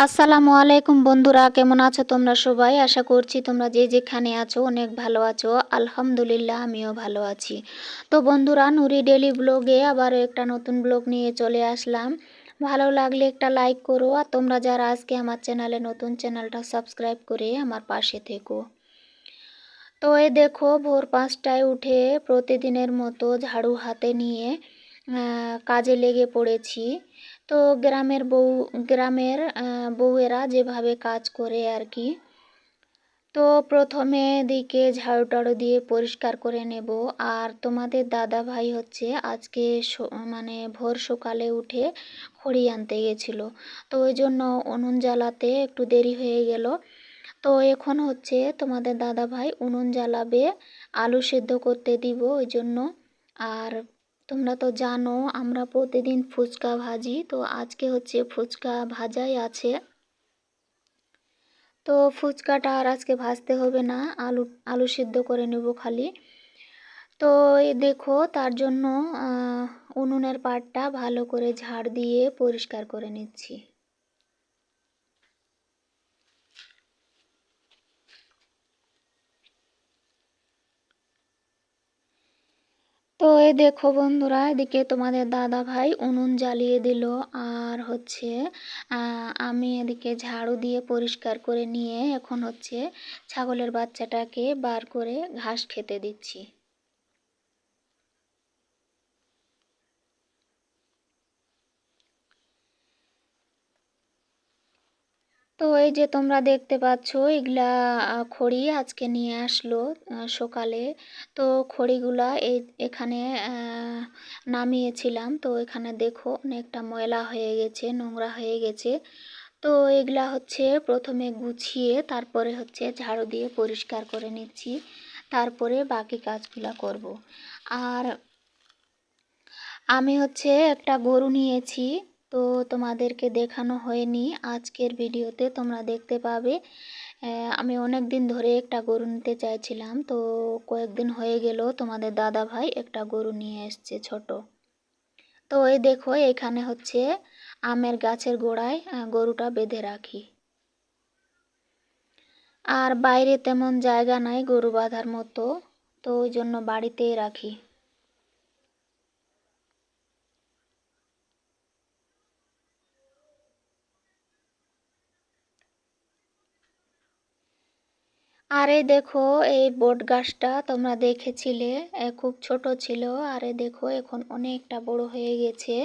আসসালামু আলাইকুম বন্ধুরা, কেমন আছো তোমরা সবাই? আশা করছি তোমরা যে যেখানে আছো অনেক ভালো আছো। আলহামদুলিল্লাহ আমিও ভালো আছি। তো বন্ধুরা, নুরি ডেইলি ব্লগে আবারও একটা নতুন ব্লগ নিয়ে চলে আসলাম। ভালো লাগলে একটা লাইক করো, আর তোমরা যারা আজকে আমার চ্যানেলে নতুন, চ্যানেলটা সাবস্ক্রাইব করে আমার পাশে থেকো। তো এই দেখো, ভোর 5টায় উঠে প্রতিদিনের মতো ঝাড়ু হাতে নিয়ে কাজে লেগে পড়েছি। তো গ্রামের বউয়েরা যেভাবে কাজ করে আর কি। তো প্রথমে দিকে ঝাড়ু টাড়ু দিয়ে পরিষ্কার করে নেব। আর তোমাদের দাদা ভাই হচ্ছে আজকে মানে ভোর সকালে উঠে খড়ি আনতে গেছিলো। তো ওই জন্য উনুন জ্বালাতে একটু দেরি হয়ে গেল। তো এখন হচ্ছে তোমাদের দাদা ভাই উনুন জ্বালাবে, আলু সেদ্ধ করতে দিব ওই জন্য। আর তোমরা তো জানো আমরা প্রতিদিন ফুচকা ভাজি, তো আজকে হচ্ছে ফুচকা ভাজাই আছে। তো ফুচকাটা আর আজকে ভাজতে হবে না, আলু আলু সিদ্ধ করে নেব খালি। তো এই দেখো, তার জন্য উনুনের পাড়টা ভালো করে ঝাড় দিয়ে পরিষ্কার করে নিচ্ছি। তো এই দেখো বন্ধুরা, এদিকে তোমাদের দাদা ভাই উনুন জ্বালিয়ে দিল। আর হচ্ছে আমি এদিকে ঝাড়ু দিয়ে পরিষ্কার করে নিয়ে এখন হচ্ছে ছাগলের বাচ্চাটাকে বার করে ঘাস খেতে দিচ্ছি। তো এই যে তোমরা দেখতে পাচ্ছ, এগুলা খড়ি আজকে নিয়ে আসলো সকালে। তো খড়িগুলা এখানে নামিয়েছিলাম। তো এখানে দেখো অনেকটা ময়লা হয়ে গেছে, নোংরা হয়ে গেছে। তো এগুলা হচ্ছে প্রথমে গুছিয়ে তারপরে হচ্ছে ঝাড়ু দিয়ে পরিষ্কার করে নিচ্ছি, তারপরে বাকি কাজগুলা করব। আর আমি হচ্ছে একটা গরু নিয়েছি, তো তোমাদেরকে দেখানো হয়নি, আজকের ভিডিওতে তোমরা দেখতে পাবে। আমি অনেক দিন ধরে একটা গরু নিতে চাইছিলাম, তো কয়েকদিন হয়ে গেল তোমাদের দাদা ভাই একটা গরু নিয়ে এসছে ছোট। তো এই দেখো, এখানে হচ্ছে আমের গাছের গোড়ায় গরুটা বেঁধে রাখি। আর বাইরে তেমন জায়গা নাই গরু বাঁধার মতো, তো ওই জন্য বাড়িতেই রাখি। আর এই দেখো, এই বট গাছটা তোমরা দেখেছিলে, খুব ছোট ছিল। আর এই দেখো এখন অনেকটা বড় হয়ে গেছে,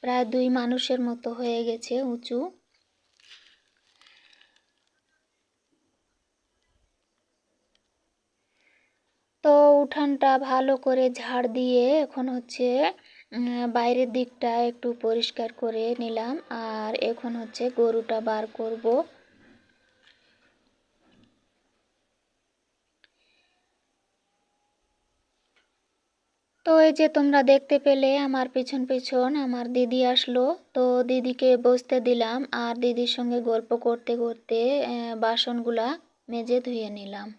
প্রায় 2 মানুষের মতো হয়ে গেছে উঁচু। তো উঠানটা ভালো করে ঝাড় দিয়ে এখন হচ্ছে বাইরের দিকটা একটু পরিষ্কার করে নিলাম। আর এখন হচ্ছে গরুটা বার করব। তো এই যে তোমরা দেখতে পেলে আমার পেছন পেছন আমার দিদি আসলো। তো দিদিকে বসতে দিলাম, আর দিদির সঙ্গে গল্প করতে করতে বাসনগুলা মেজে ধুয়ে নিলাম।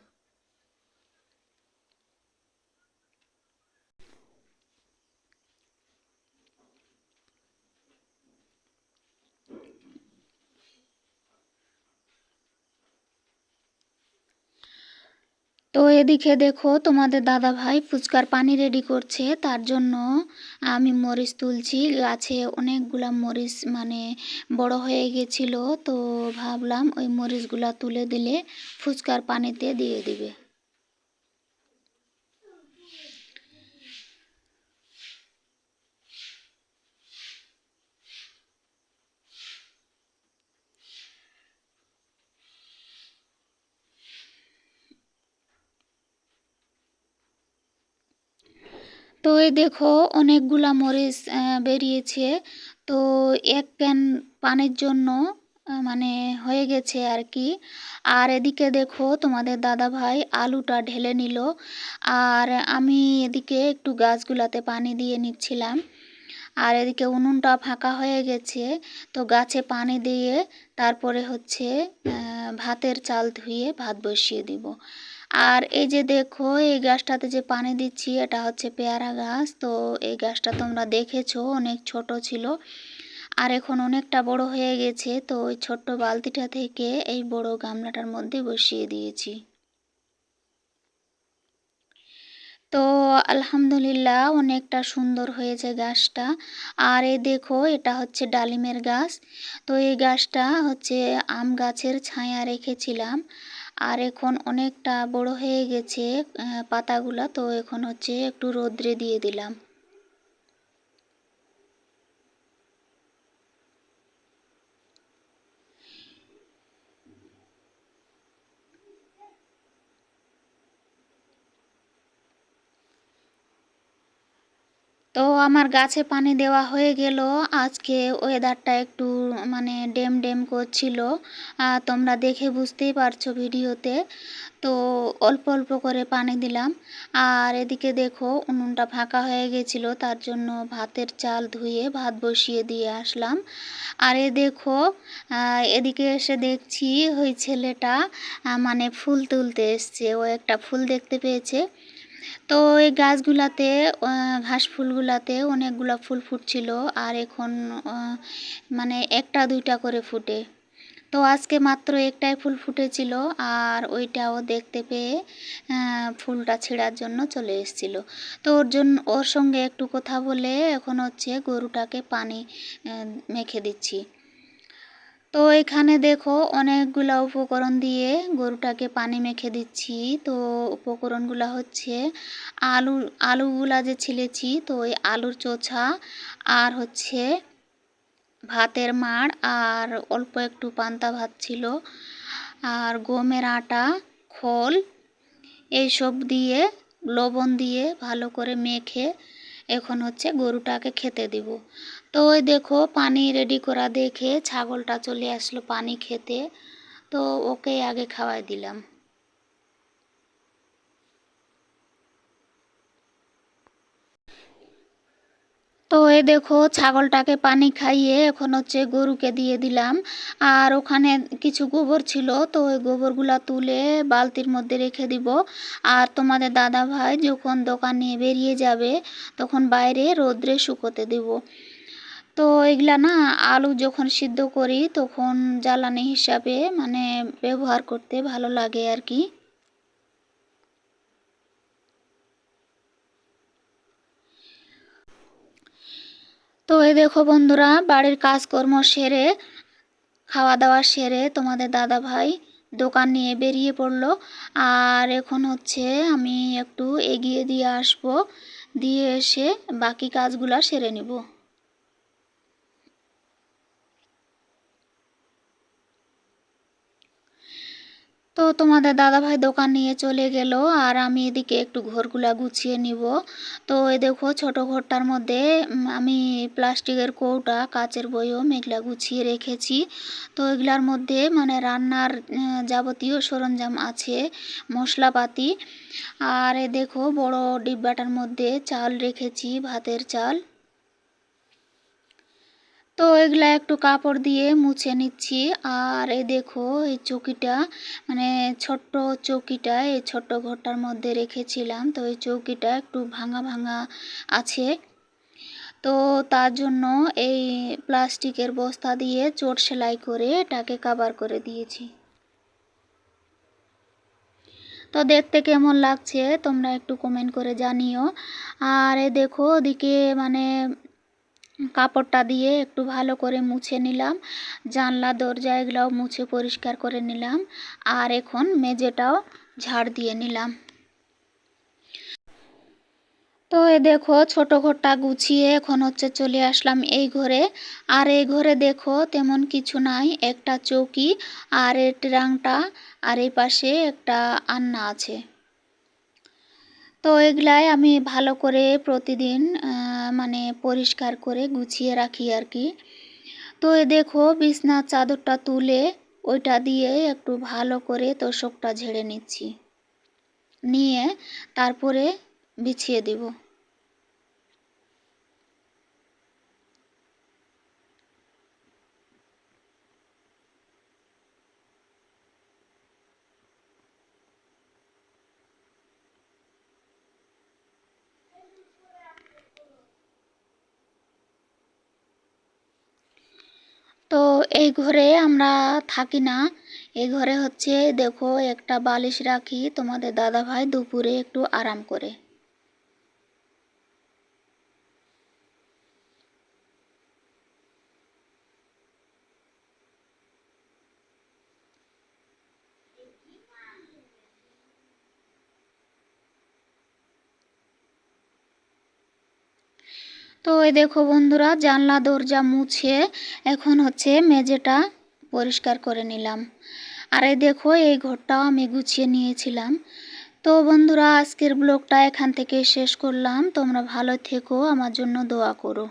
তো এদিকে দেখো, তোমাদের দাদা ভাই ফুচকার পানি রেডি করছে, তার জন্য আমি মরিচ তুলছি। গাছে অনেকগুলা মরিচ মানে বড় হয়ে গেছিল, তো ভাবলাম ওই মরিচগুলা তুলে দিলে ফুচকার পানিতে দিয়ে দিবে। তো এই দেখো, অনেকগুলা মরিচ বেরিয়েছে। তো এক ক্যান পানির জন্য মানে হয়ে গেছে আর কি। আর এদিকে দেখো, তোমাদের দাদা ভাই আলুটা ঢেলে নিল, আর আমি এদিকে একটু গাছগুলাতে পানি দিয়ে নিচ্ছিলাম। আর এদিকে উনুনটা ফাঁকা হয়ে গেছে, তো গাছে পানি দিয়ে তারপরে হচ্ছে ভাতের চাল ধুয়ে ভাত বসিয়ে দিব। আর এই যে দেখো, এই গাছটাতে যে পানি দিচ্ছি এটা হচ্ছে পেয়ারা গাছ। তো এই গাছটা তোমরা দেখেছো অনেক ছোট ছিল। আর এখন অনেকটা বড় হয়ে গেছে, তো ওই ছোট্ট বালতিটা থেকে এই বড় গামলাটার মধ্যে বসিয়ে দিয়েছি। তো আলহামদুলিল্লাহ অনেকটা সুন্দর হয়েছে গাছটা। আর এই দেখো এটা হচ্ছে ডালিমের গাছ। তো এই গাছটা হচ্ছে আম গাছের ছায়া রেখেছিলাম। আর এখন অনেকটা বড় হয়ে গেছে পাতাগুলা, তো এখন হচ্ছে একটু রোদ্রে দিয়ে দিলাম। তো আমার গাছে পানি দেওয়া হয়ে গেল। আজকে ওয়েদারটা একটু মানে ডেম ডেম করছিল, তোমরা দেখে বুঝতেই পারছো ভিডিওতে। তো অল্প অল্প করে পানি দিলাম। আর এদিকে দেখো উনুনটা ফাঁকা হয়ে গেছিল, তার জন্য ভাতের চাল ধুয়ে ভাত বসিয়ে দিয়ে আসলাম। আর এ দেখো এদিকে এসে দেখছি ওই ছেলেটা মানে ফুল তুলতে এসছে, ও একটা ফুল দেখতে পেয়েছে। তো এই গাছগুলাতে ঘাস ফুলগুলাতে অনেকগুলা ফুল ফুটছিল, আর এখন মানে একটা দুইটা করে ফুটে। তো আজকে মাত্র একটাই ফুল ফুটেছিল, আর ওইটাও দেখতে পেয়ে ফুলটা ছেঁড়ার জন্য চলে এসেছিল। তো ওর সঙ্গে একটু কথা বলে এখন হচ্ছে গরুটাকে পানি মেখে দিচ্ছি। তো এখানে দেখো অনেকগুলা উপকরণ দিয়ে গরুটাকে পানি মেখে দিচ্ছি। তো উপকরণগুলা হচ্ছে আলুগুলা যে ছিলেছি, তো ওই আলুর চোচা, আর হচ্ছে ভাতের মাড়, আর অল্প একটু পান্তা ভাত ছিল, আর গমের আটা, খোল, এইসব দিয়ে লবণ দিয়ে ভালো করে মেখে এখন হচ্ছে গরুটাকে খেতে দিব। তো ওই দেখো পানি রেডি করা দেখে ছাগলটা চলে আসলো পানি খেতে, তো ওকে আগে খাওয়াই দিলাম। তো এই দেখো ছাগলটাকে পানি খাইয়ে এখন হচ্ছে গরুকে দিয়ে দিলাম। আর ওখানে কিছু গোবর ছিল, তো ওই গোবরগুলা তুলে বালতির মধ্যে রেখে দিব। আর তোমাদের দাদা ভাই যখন দোকান নিয়ে বেরিয়ে যাবে তখন বাইরে রোদ্রে শুকোতে দিব। তো এগুলা না আলু যখন সিদ্ধ করি তখন জ্বালানি হিসাবে মানে ব্যবহার করতে ভালো লাগে আর কি। তো এই দেখো বন্ধুরা, বাড়ির কাজকর্ম সেরে খাওয়া দাওয়া সেরে তোমাদের দাদা ভাই দোকান নিয়ে বেরিয়ে পড়লো। আর এখন হচ্ছে আমি একটু এগিয়ে দিয়ে আসব, দিয়ে এসে বাকি কাজগুলা সেরে নিব। তো তোমাদের দাদাভাই দোকান নিয়ে চলে গেল, আর আমি এদিকে একটু ঘরগুলা গুছিয়ে নিব। তো এই দেখো ছোট ঘরটার মধ্যে আমি প্লাস্টিকের কৌটা, কাচের বয়ম এগুলা গুছিয়ে রেখেছি। তো এগুলার মধ্যে মানে রান্নার যাবতীয় সরঞ্জাম আছে, মশলাপাতি। আর এ দেখো বড় ডিব্বাটার মধ্যে চাল রেখেছি, ভাতের চাল। তো এগুলা একটু কাপড় দিয়ে মুছে নিচ্ছি। আর এই দেখো এই চৌকিটা মানে ছোট্ট চৌকিটা এই ছোট্ট ঘরটার মধ্যে রেখেছিলাম, তো এই চৌকিটা একটু ভাঙা ভাঙা আছে। তো তার জন্য এই প্লাস্টিকের বস্তা দিয়ে চোট সেলাই করে এটাকে কাভার করে দিয়েছি। তো দেখতে কেমন লাগছে তোমরা একটু কমেন্ট করে জানিও। আর এ দেখো ওদিকে মানে কাপড়টা দিয়ে একটু ভালো করে মুছে নিলাম, জানলা দরজা এগুলাও মুছে পরিষ্কার করে নিলাম। আর এখন মেঝেটাও ঝাড় দিয়ে নিলাম। তো এ দেখো ছোট ঘরটা গুছিয়ে এখন হচ্ছে চলে আসলাম এই ঘরে। আর এই ঘরে দেখো তেমন কিছু নাই, একটা চৌকি আর এই ট্রাংটা, আর এই পাশে একটা আন্না আছে। তো এগুলাই আমি ভালো করে প্রতিদিন মানে পরিষ্কার করে গুছিয়ে রাখি আর কি। তো এ দেখো বিছনার চাদরটা তুলে ওইটা দিয়ে একটু ভালো করে তোশকটা ঝেড়ে নিচ্ছি, নিয়ে তারপরে বিছিয়ে দিব। তো এই ঘরে আমরা থাকি না। এই ঘরে হচ্ছে দেখো একটা বালিশ রাখি, তোমাদের দাদাভাই দুপুরে একটু আরাম করে। তো এই দেখো বন্ধুরা, জানলা দরজা মুছে এখন হচ্ছে মেঝেটা পরিষ্কার করে নিলাম। আর এই দেখো এই ঘরটাও আমি গুছিয়ে নিয়েছিলাম। তো বন্ধুরা, আজকের ব্লগটা এখান থেকে শেষ করলাম। তোমরা ভালো থেকো, আমার জন্য দোয়া করো।